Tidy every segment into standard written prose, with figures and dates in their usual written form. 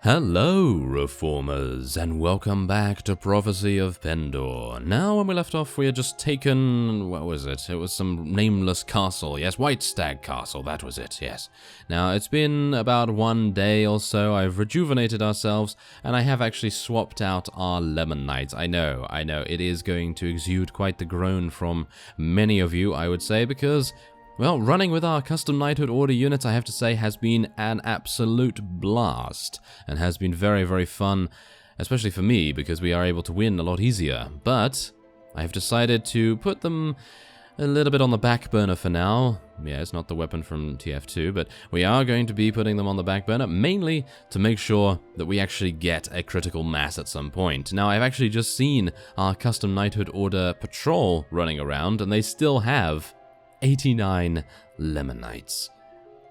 Hello, Reformers, and welcome back to Prophecy of Pendor. Now, when we left off, we had just taken, what was it? It was some nameless castle. Yes, White Stag Castle, that was it, yes. Now, it's been about 1 day or so. I've rejuvenated ourselves, and I have actually swapped out our Lemon Knights. I know, it is going to exude quite the groan from many of you, I would say, because... well, running with our custom knighthood order units, I have to say, has been an absolute blast, and has been very, very fun, especially for me, because we are able to win a lot easier. But I have decided to put them a little bit on the back burner for now. Yeah, it's not the weapon from TF2, but we are going to be putting them on the back burner, mainly to make sure that we actually get a critical mass at some point. Now, I've actually just seen our custom knighthood order patrol running around, and they still have 89 Lemon Knights.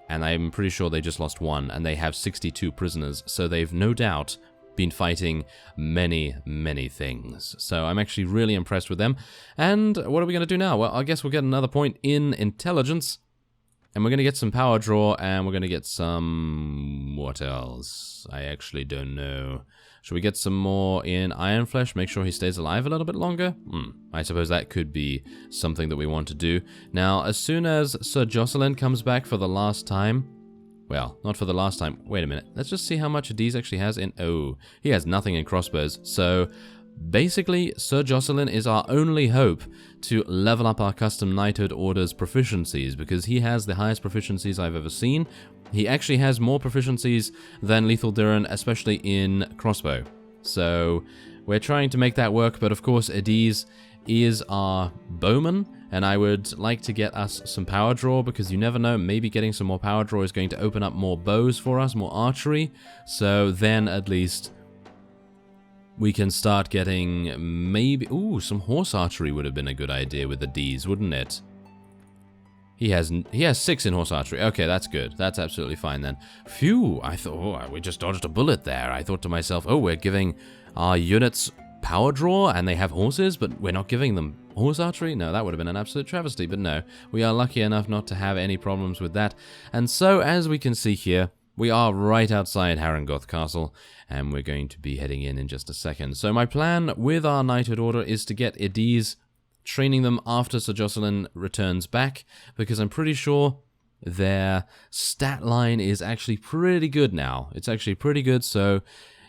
And I'm pretty sure they just lost one, and they have 62 prisoners, so they've no doubt been fighting many, many things. So I'm actually really impressed with them. And what are we going to do now? Well, I guess we'll get another point in intelligence, and we're going to get some power draw, and we're going to get some... what else? I actually don't know. Should we get some more in Iron Flesh? Make sure he stays alive a little bit longer? I suppose that could be something that we want to do. Now, as soon as Sir Jocelyn comes back for the last time... well, not for the last time. Wait a minute. Let's just see how much Adiz actually has in... oh, he has nothing in crossbows. So, basically, Sir Jocelyn is our only hope to level up our custom knighthood order's proficiencies, because he has the highest proficiencies I've ever seen. He actually has more proficiencies than Lethal Duran, especially in crossbow. So, we're trying to make that work, but of course, Adiz is our bowman, and I would like to get us some power draw, because you never know, maybe getting some more power draw is going to open up more bows for us, more archery, so then at least we can start getting maybe... ooh, some horse archery would have been a good idea with the D's, wouldn't it? He has 6 in horse archery. Okay, that's good. That's absolutely fine then. Phew, I thought, oh, we just dodged a bullet there. I thought to myself, oh, we're giving our units power draw and they have horses, but we're not giving them horse archery? No, that would have been an absolute travesty, but no. We are lucky enough not to have any problems with that. And so, as we can see here, we are right outside Harengoth Castle, and we're going to be heading in just a second. So my plan with our knighthood order is to get Adiz, training them after Sir Jocelyn returns back, because I'm pretty sure their stat line is actually pretty good now. It's actually pretty good, so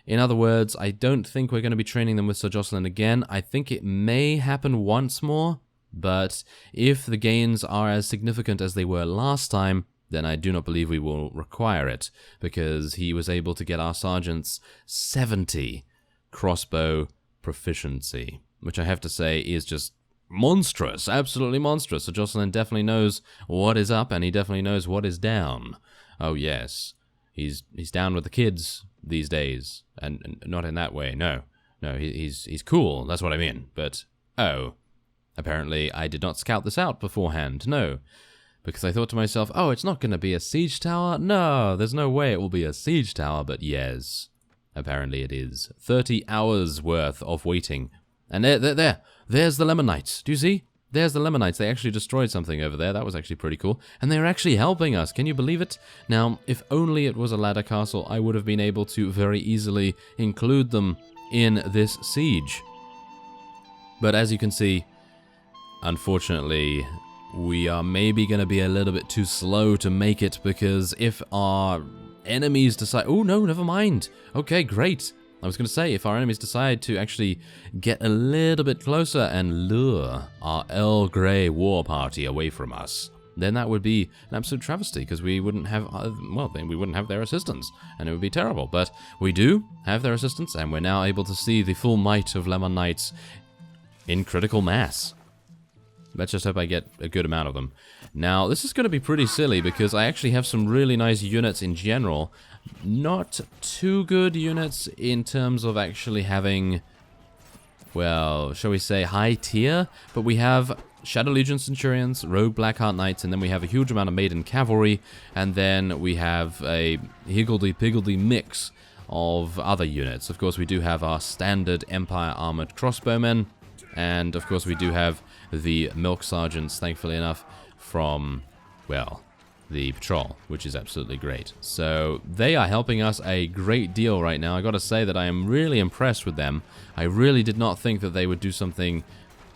in other words, I don't think we're going to be training them with Sir Jocelyn again. I think it may happen once more, but if the gains are as significant as they were last time, then I do not believe we will require it, because he was able to get our sergeants 70 crossbow proficiency, which I have to say is just monstrous, absolutely monstrous. So Jocelyn definitely knows what is up, and he definitely knows what is down. Oh yes, he's down with the kids these days, and not in that way. No, he's cool. That's what I mean. But oh, apparently I did not scout this out beforehand. No. Because I thought to myself, oh, it's not going to be a siege tower? No, there's no way it will be a siege tower, but yes, apparently it is. 30 hours worth of waiting. And there's the Lemon Knights. Do you see? There's the Lemon Knights. They actually destroyed something over there. That was actually pretty cool. And they're actually helping us. Can you believe it? Now, if only it was a ladder castle, I would have been able to very easily include them in this siege. But as you can see, unfortunately, we are maybe going to be a little bit too slow to make it, because if our enemies decide... oh, no, never mind. Okay, great. I was going to say, if our enemies decide to actually get a little bit closer and lure our Earl Grey war party away from us, then that would be an absolute travesty, because we wouldn't have... well, then we wouldn't have their assistance, and it would be terrible. But we do have their assistance, and we're now able to see the full might of Lemon Knights in critical mass. Let's just hope I get a good amount of them. Now, this is going to be pretty silly, because I actually have some really nice units in general. Not too good units in terms of actually having, well, shall we say high tier? But we have Shadow Legion Centurions, Rogue Blackheart Knights, and then we have a huge amount of Maiden Cavalry, and then we have a higgledy-piggledy mix of other units. Of course, we do have our standard Empire Armored Crossbowmen, and of course we do have the Milk Sergeants, thankfully enough, from, well, the patrol, which is absolutely great. So they are helping us a great deal right now. I gotta say that I am really impressed with them. I really did not think that they would do something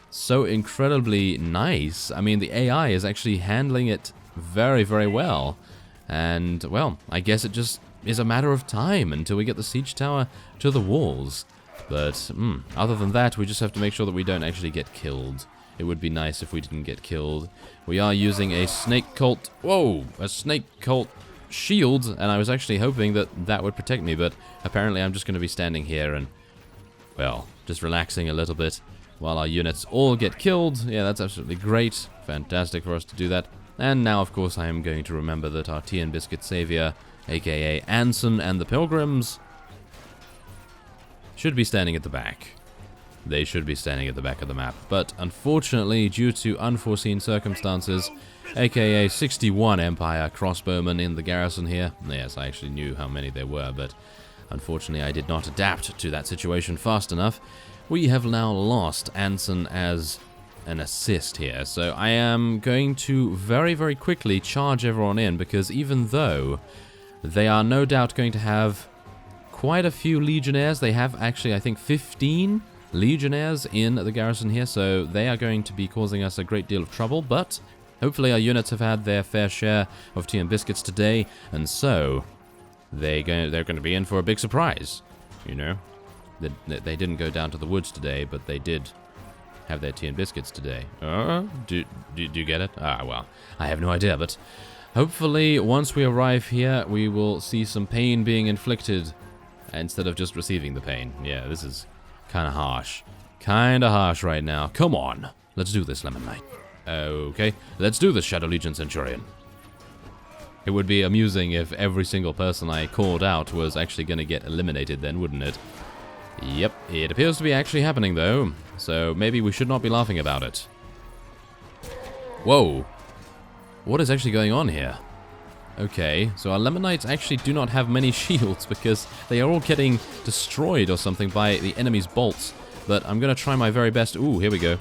so incredibly nice. I mean, the AI is actually handling it very, very well. And, well, I guess it just is a matter of time until we get the siege tower to the walls. But, other than that, we just have to make sure that we don't actually get killed. It would be nice if we didn't get killed. We are using a snake cult... Whoa! A snake cult shield, and I was actually hoping that that would protect me, but apparently I'm just going to be standing here and, well, just relaxing a little bit while our units all get killed. Yeah, that's absolutely great. Fantastic for us to do that. And now, of course, I am going to remember that our tea and biscuit savior, aka Anson and the Pilgrims, should be standing at the back. They should be standing at the back of the map. But unfortunately, due to unforeseen circumstances, aka 61 Empire crossbowmen in the garrison here. Yes, I actually knew how many there were, but unfortunately I did not adapt to that situation fast enough. We have now lost Anson as an assist here. So I am going to very, very quickly charge everyone in, because even though they are no doubt going to have quite a few legionnaires, they have actually, I think, 15 legionnaires in the garrison here, so they are going to be causing us a great deal of trouble, but hopefully our units have had their fair share of tea and biscuits today, and so they're going to be in for a big surprise, you know. They didn't go down to the woods today, but they did have their tea and biscuits today. Do you get it? Ah, well, I have no idea, but hopefully once we arrive here, we will see some pain being inflicted instead of just receiving the pain. Yeah, this is kind of harsh. Kind of harsh right now. Come on. Let's do this, Lemon Knight. Okay, let's do this, Shadow Legion Centurion. It would be amusing if every single person I called out was actually going to get eliminated then, wouldn't it? Yep, it appears to be actually happening, though. So maybe we should not be laughing about it. Whoa. What is actually going on here? Okay, so our Lemon Knights actually do not have many shields because they are all getting destroyed or something by the enemy's bolts. But I'm going to try my very best. Ooh, here we go.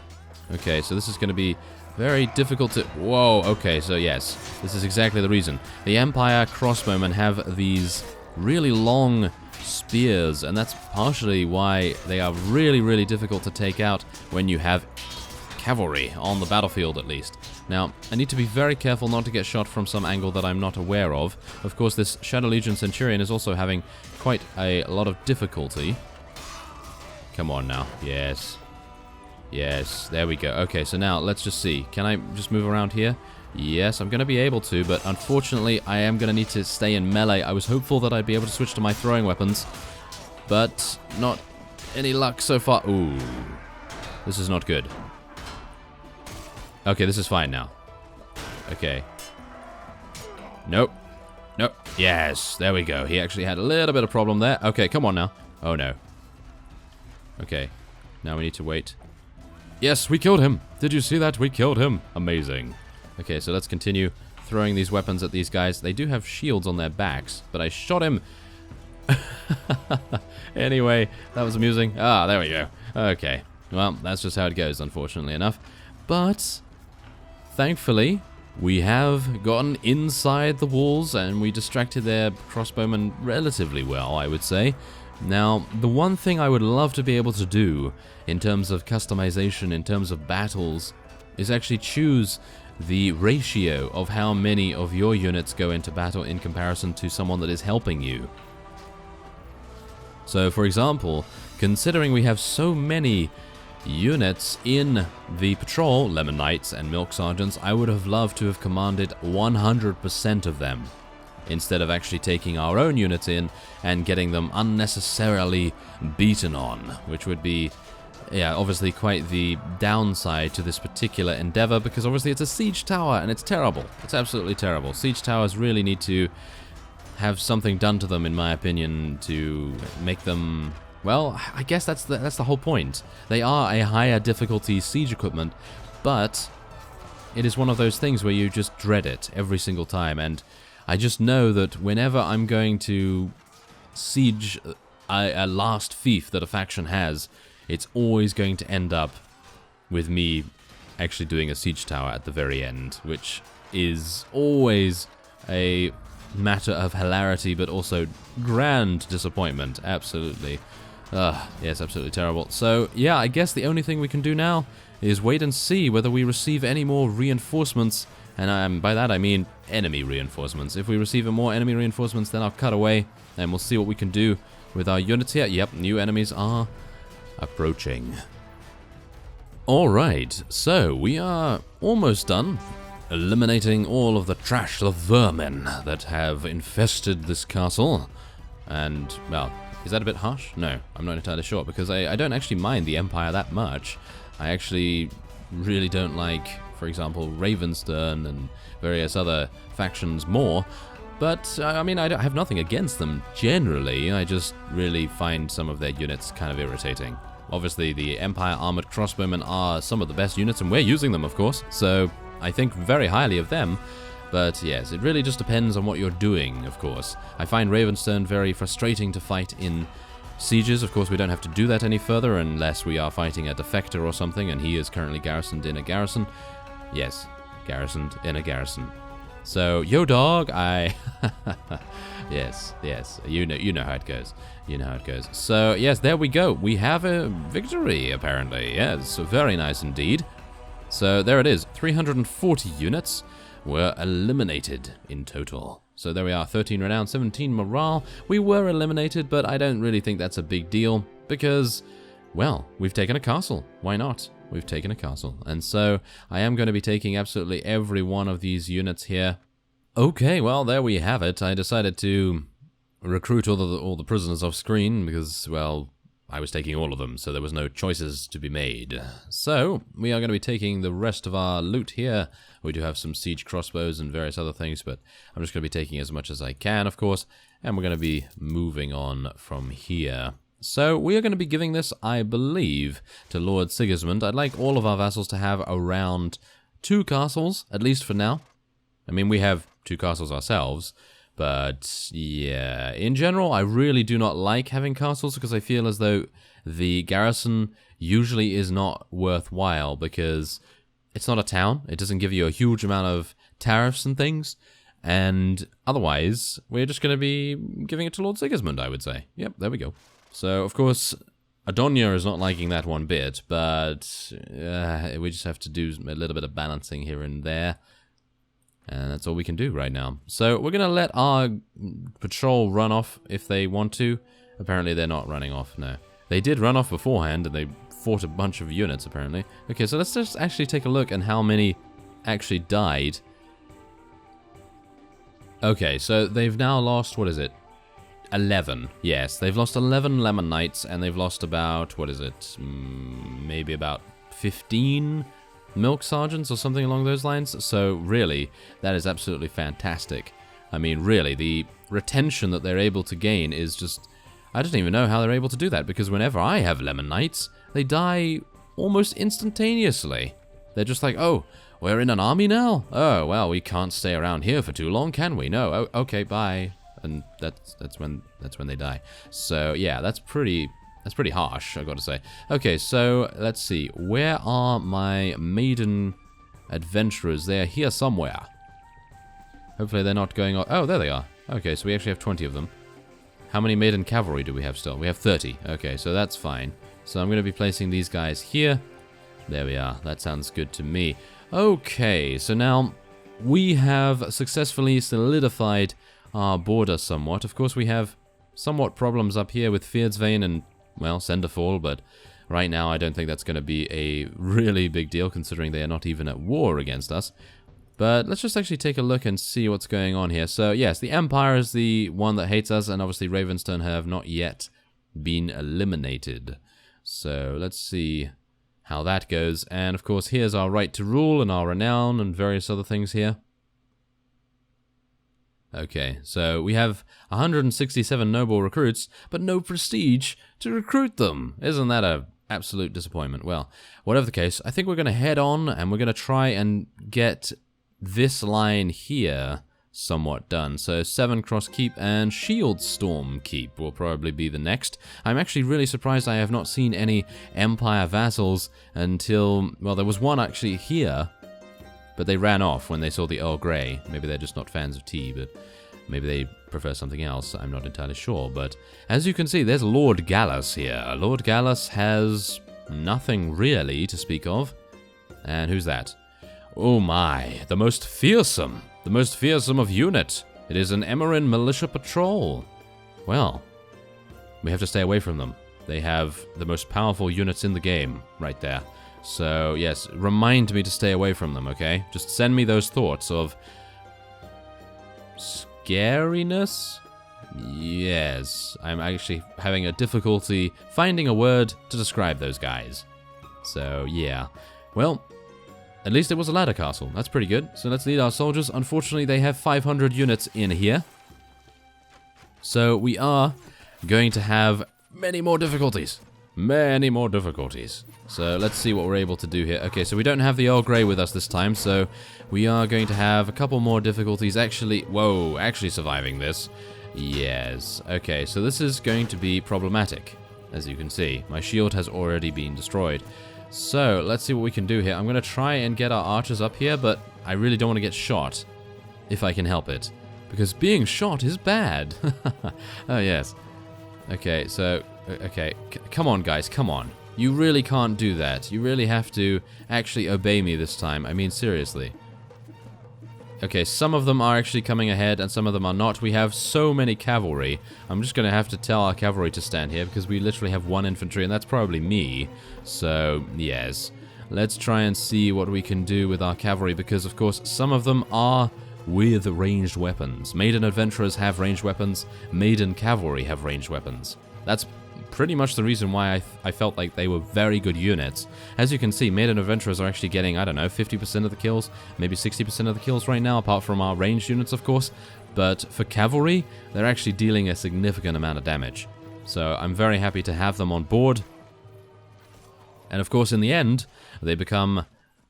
Okay, so this is going to be very difficult to... Whoa, okay, so yes, this is exactly the reason. The Empire crossbowmen have these really long spears, and that's partially why they are really, really difficult to take out when you have cavalry on the battlefield, at least. Now, I need to be very careful not to get shot from some angle that I'm not aware of. Of course, this Shadow Legion Centurion is also having quite a lot of difficulty. Come on now. Yes. Yes, there we go. Okay, so now let's just see. Can I just move around here? Yes, I'm going to be able to, but unfortunately I am going to need to stay in melee. I was hopeful that I'd be able to switch to my throwing weapons, but not any luck so far. Ooh, this is not good. Okay, this is fine now. Okay. Nope. Nope. Yes, there we go. He actually had a little bit of problem there. Okay, come on now. Oh, no. Okay, now we need to wait. Yes, we killed him. Did you see that? We killed him. Amazing. Okay, so let's continue throwing these weapons at these guys. They do have shields on their backs, but I shot him. Anyway, that was amusing. Ah, there we go. Okay. Well, that's just how it goes, unfortunately enough. But thankfully, we have gotten inside the walls and we distracted their crossbowmen relatively well, I would say. Now, the one thing I would love to be able to do in terms of customization, in terms of battles, is actually choose the ratio of how many of your units go into battle in comparison to someone that is helping you. So, for example, considering we have so many units in the patrol, Lemon Knights and Milk Sergeants, I would have loved to have commanded 100% of them, instead of actually taking our own units in and getting them unnecessarily beaten on, which would be, yeah, obviously quite the downside to this particular endeavor, because obviously it's a siege tower and it's terrible. It's absolutely terrible. Siege towers really need to have something done to them, in my opinion, to make them... Well, I guess that's the whole point. They are a higher difficulty siege equipment, but it is one of those things where you just dread it every single time, and I just know that whenever I'm going to siege a last fief that a faction has, it's always going to end up with me actually doing a siege tower at the very end, which is always a matter of hilarity, but also grand disappointment. Absolutely. Yes, absolutely terrible. So, yeah, I guess the only thing we can do now is wait and see whether we receive any more reinforcements. And by that I mean enemy reinforcements. If we receive more enemy reinforcements, then I'll cut away, and we'll see what we can do with our units here. Yep, new enemies are approaching. Alright, so we are almost done eliminating all of the trash, the vermin that have infested this castle. And, well, is that a bit harsh? No, I'm not entirely sure, because I don't actually mind the Empire that much. I actually really don't like, for example, Ravenstern and various other factions more. But, I mean, I have nothing against them generally. I just really find some of their units kind of irritating. Obviously, the Empire Armored Crossbowmen are some of the best units, and we're using them, of course. So, I think very highly of them. But, yes, it really just depends on what you're doing, of course. I find Ravenstern very frustrating to fight in sieges. Of course, we don't have to do that any further unless we are fighting a defector or something, and he is currently garrisoned in a garrison. Yes, garrisoned in a garrison. So, yo dog, yes, you know how it goes. You know how it goes. So, yes, there we go. We have a victory, apparently. Yes, very nice indeed. So, there it is. 340 units were eliminated in total. So, there we are. 13 renown, 17 morale. We were eliminated, but I don't really think that's a big deal because, well, we've taken a castle. Why not? We've taken a castle. And so I am going to be taking absolutely every one of these units here. Okay, well, there we have it. I decided to recruit all the prisoners off screen because, well, I was taking all of them, so there was no choices to be made. So we are going to be taking the rest of our loot here. We do have some siege crossbows and various other things, but I'm just going to be taking as much as I can, of course, and we're going to be moving on from here. So, we are going to be giving this, I believe, to Lord Sigismund. I'd like all of our vassals to have around 2 castles, at least for now. I mean, we have 2 castles ourselves, but, yeah, in general, I really do not like having castles because I feel as though the garrison usually is not worthwhile because it's not a town. It doesn't give you a huge amount of tariffs and things. And otherwise, we're just going to be giving it to Lord Sigismund, I would say. Yep, there we go. So, of course, Adonia is not liking that one bit, but we just have to do a little bit of balancing here and there. And that's all we can do right now. So, we're going to let our patrol run off if they want to. Apparently, they're not running off, no. They did run off beforehand, and they fought a bunch of units, apparently. Okay, so let's just actually take a look at how many actually died. Okay, so they've now lost, what is it? 11. Yes, they've lost 11 Lemon Knights, and they've lost about, what is it? Maybe about 15 Milk Sergeants or something along those lines. So, really, that is absolutely fantastic. I mean, really, the retention that they're able to gain is just... I don't even know how they're able to do that, because whenever I have Lemon Knights, they die almost instantaneously. They're just like, oh, we're in an army now? Oh, well, we can't stay around here for too long, can we? No, oh, okay, bye. And that's when they die. So yeah, that's pretty harsh, I gotta say. Okay, so let's see. Where are my maiden adventurers? They are here somewhere. Hopefully they're not going on. Oh, there they are. Okay, so we actually have 20 of them. How many maiden cavalry do we have still? We have 30. Okay, so that's fine. So I'm gonna be placing these guys here. There we are. That sounds good to me. Okay, so now we have successfully solidified our border somewhat. Of course, we have somewhat problems up here with Fierdsvane and, well, Senderfall, but right now I don't think that's going to be a really big deal, considering they are not even at war against us. But let's just actually take a look and see what's going on here. So, yes, the Empire is the one that hates us, and obviously Ravenstern have not yet been eliminated. So, let's see how that goes. And, of course, here's our right to rule and our renown and various other things here. Okay, so we have 167 noble recruits, but no prestige to recruit them. Isn't that an absolute disappointment? Well, whatever the case, I think we're going to head on and we're going to try and get this line here somewhat done. So 7 Cross Keep and Shield Storm Keep will probably be the next. I'm actually really surprised I have not seen any Empire vassals until, well, there was one actually here. but they ran off when they saw the Earl Grey. Maybe they're just not fans of tea, but maybe they prefer something else. I'm not entirely sure, but as you can see, there's Lord Gallus here. Lord Gallus has nothing really to speak of. And who's that? Oh my, the most fearsome of unit. It is an Emerin militia patrol. Well, we have to stay away from them. They have the most powerful units in the game right there. So, yes, remind me to stay away from them, okay? Just send me those thoughts of scariness? Yes, I'm actually having a difficulty finding a word to describe those guys. So, yeah. Well, at least it was a ladder castle. That's pretty good. So let's lead our soldiers. Unfortunately, they have 500 units in here. So we are going to have many more difficulties. Many more difficulties. So let's see what we're able to do here. Okay, so we don't have the Earl Grey with us this time, so we are going to have a couple more difficulties. Actually, whoa, actually surviving this. Yes. Okay, so this is going to be problematic, as you can see. My shield has already been destroyed. So, let's see what we can do here. I'm going to try and get our archers up here, but I really don't want to get shot, if I can help it. Because being shot is bad. Oh, yes. Okay, so, okay. Come on, guys, come on. You really can't do that. You really have to actually obey me this time. I mean, seriously. Okay, some of them are actually coming ahead, and some of them are not. We have so many cavalry. I'm just going to have to tell our cavalry to stand here, because we literally have one infantry, and that's probably me. So, yes. Let's try and see what we can do with our cavalry, because, of course, some of them are with ranged weapons. Maiden adventurers have ranged weapons. Maiden cavalry have ranged weapons. That's pretty much the reason why I felt like they were very good units. As you can see, Maiden Adventurers are actually getting, I don't know, 50% of the kills, maybe 60% of the kills right now, apart from our ranged units, of course. But for cavalry, they're actually dealing a significant amount of damage. So I'm very happy to have them on board. And of course, in the end, they become,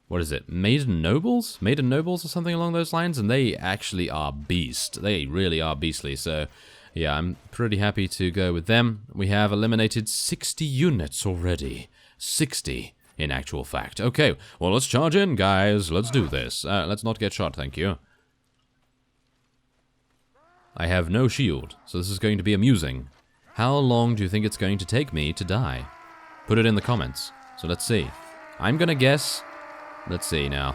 what is it, Maiden Nobles? Maiden Nobles or something along those lines? And they actually are beast. They really are beastly, so yeah, I'm pretty happy to go with them. We have eliminated 60 units already. 60, in actual fact. Okay, well, let's charge in, guys. Let's do this. Let's not get shot, thank you. I have no shield, so this is going to be amusing. How long do you think it's going to take me to die? Put it in the comments. So let's see. I'm gonna guess... Let's see now.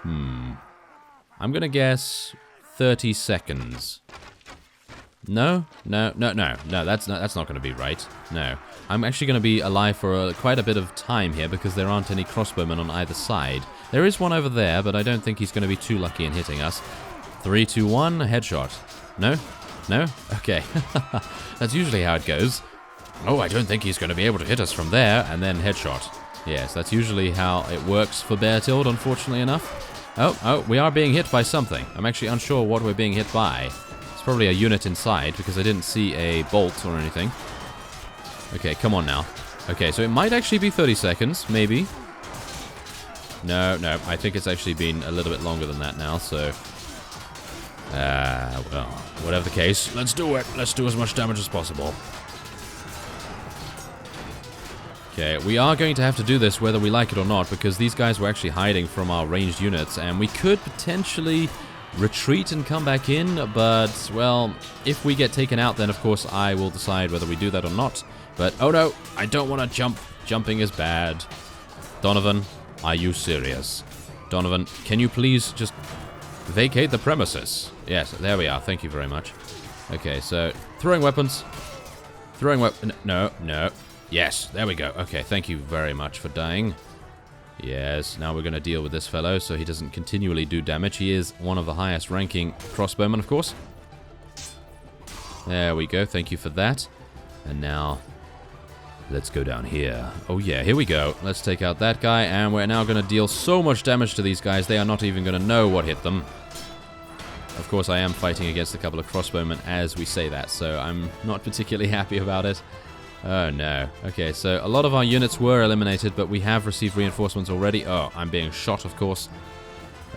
I'm gonna guess 30 seconds. No, that's not going to be right. No. I'm actually going to be alive for quite a bit of time here because there aren't any crossbowmen on either side. There is one over there, but I don't think he's going to be too lucky in hitting us. 3, 2, 1, headshot. No? No? Okay. That's usually how it goes. Oh, I don't think he's going to be able to hit us from there, and then headshot. Yes, that's usually how it works for Beartild, unfortunately enough. Oh, we are being hit by something. I'm actually unsure what we're being hit by. Probably a unit inside, because I didn't see a bolt or anything. Okay, come on now. Okay, so it might actually be 30 seconds, maybe. No, I think it's actually been a little bit longer than that now, so... well, whatever the case, let's do it. Let's do as much damage as possible. Okay, we are going to have to do this whether we like it or not, because these guys were actually hiding from our ranged units, and we could potentially retreat and come back in, but, well, if we get taken out, then of course I will decide whether we do that or not. But, oh no, I don't want to jump. Jumping is bad. Donovan, are you serious? Donovan, can you please just vacate the premises? Yes, there we are. Thank you very much. Okay, so, throwing weapons. Throwing weapons. No. Yes, there we go. Okay, thank you very much for dying. Yes, now we're going to deal with this fellow so he doesn't continually do damage. He is one of the highest ranking crossbowmen, of course. There we go, thank you for that. And now, let's go down here. Oh yeah, here we go. Let's take out that guy, and we're now going to deal so much damage to these guys, they are not even going to know what hit them. Of course, I am fighting against a couple of crossbowmen as we say that, so I'm not particularly happy about it. Oh no. Okay, so a lot of our units were eliminated, but we have received reinforcements already. Oh, I'm being shot, of course.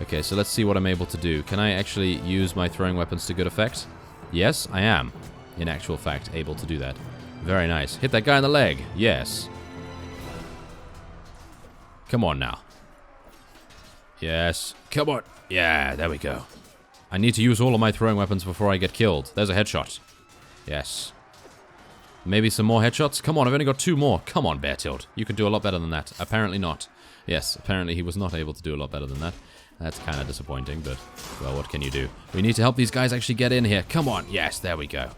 Okay, so let's see what I'm able to do. Can I actually use my throwing weapons to good effect? Yes, I am, in actual fact, able to do that. Very nice. Hit that guy in the leg. Yes. Come on now. Yes. Come on. Yeah, there we go. I need to use all of my throwing weapons before I get killed. There's a headshot. Yes. Maybe some more headshots? Come on, I've only got 2 more. Come on, Beartilt. You can do a lot better than that. Apparently not. Yes, apparently he was not able to do a lot better than that. That's kind of disappointing, but, well, what can you do? We need to help these guys actually get in here. Come on. Yes, there we go.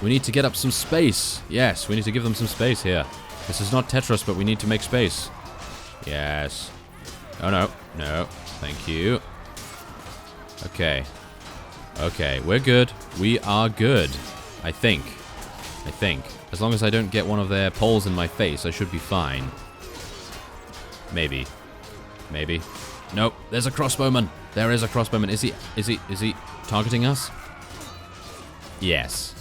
We need to get up some space. Yes, we need to give them some space here. This is not Tetris, but we need to make space. Yes. Oh, no. No. Thank you. Okay. Okay, we're good. We are good. I think. As long as I don't get one of their poles in my face, I should be fine. Maybe. Maybe. Nope, there's a crossbowman. There is a crossbowman. Is he targeting us? Yes.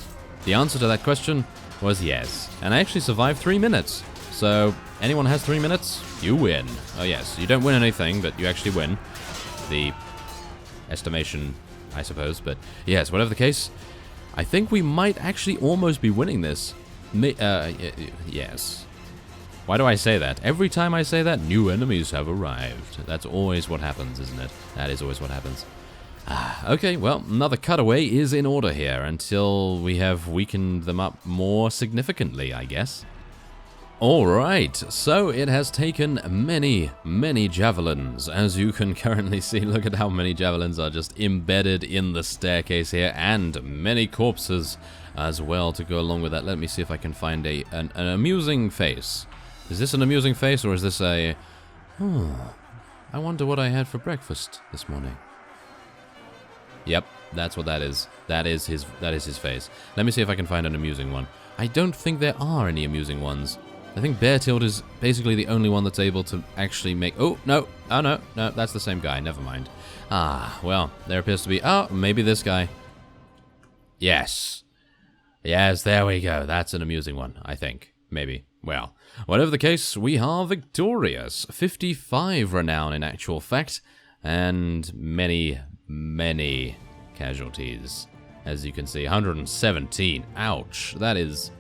The answer to that question was yes. And I actually survived 3 minutes. So, anyone has 3 minutes, you win. Oh yes, you don't win anything, but you actually win. The estimation, I suppose, but yes, whatever the case, I think we might actually almost be winning this. Yes. Why do I say that? Every time I say that, new enemies have arrived. That's always what happens, isn't it? That is always what happens. Okay, well, another cutaway is in order here until we have weakened them up more significantly, I guess. Alright, so it has taken many, many javelins. As you can currently see, look at how many javelins are just embedded in the staircase here, and many corpses as well to go along with that. Let me see if I can find an amusing face. Is this an amusing face, or is this a... I wonder what I had for breakfast this morning. Yep, that's what that is. That is his face. Let me see if I can find an amusing one. I don't think there are any amusing ones. I think Beartilt is basically the only one that's able to actually make... Oh, no. Oh, no. No, that's the same guy. Never mind. Ah, well, there appears to be... Oh, maybe this guy. Yes. Yes, there we go. That's an amusing one, I think. Maybe. Well, whatever the case, we are victorious. 55 renown in actual fact. And many, many casualties. As you can see, 117. Ouch. That is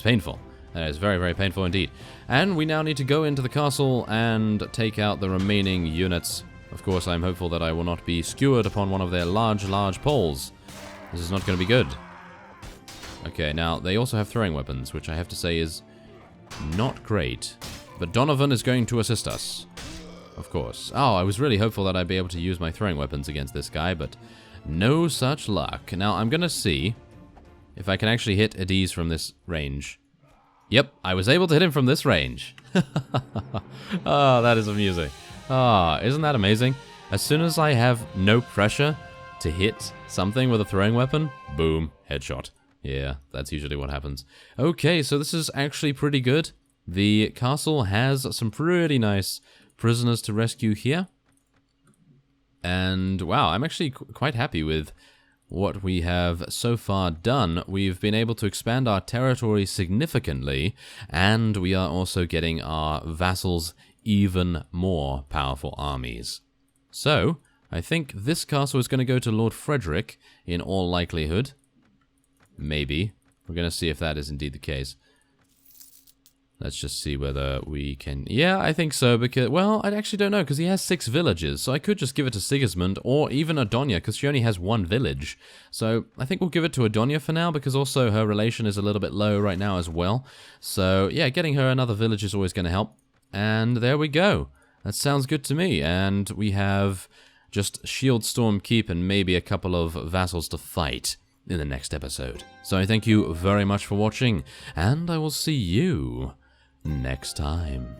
painful. That is very, very painful indeed. And we now need to go into the castle and take out the remaining units. Of course, I'm hopeful that I will not be skewered upon one of their large, large poles. This is not going to be good. Okay, now, they also have throwing weapons, which I have to say is not great. But Donovan is going to assist us. Of course. Oh, I was really hopeful that I'd be able to use my throwing weapons against this guy, but no such luck. Now, I'm going to see if I can actually hit Adiz from this range. Yep, I was able to hit him from this range. Oh, that is amusing. Ah, isn't that amazing? As soon as I have no pressure to hit something with a throwing weapon, boom, headshot. Yeah, that's usually what happens. Okay, so this is actually pretty good. The castle has some pretty nice prisoners to rescue here. And wow, I'm actually quite happy with what we have so far done. We've been able to expand our territory significantly, and we are also getting our vassals even more powerful armies. So, I think this castle is going to go to Lord Frederick, in all likelihood. Maybe. We're going to see if that is indeed the case. Let's just see whether we can... Yeah, I think so, because... Well, I actually don't know, because he has 6 villages, so I could just give it to Sigismund, or even Adonia, because she only has 1 village. So, I think we'll give it to Adonia for now, because also her relation is a little bit low right now as well. So, yeah, getting her another village is always going to help. And there we go. That sounds good to me, and we have just Shieldstorm Keep and maybe a couple of vassals to fight in the next episode. So I thank you very much for watching, and I will see you next time.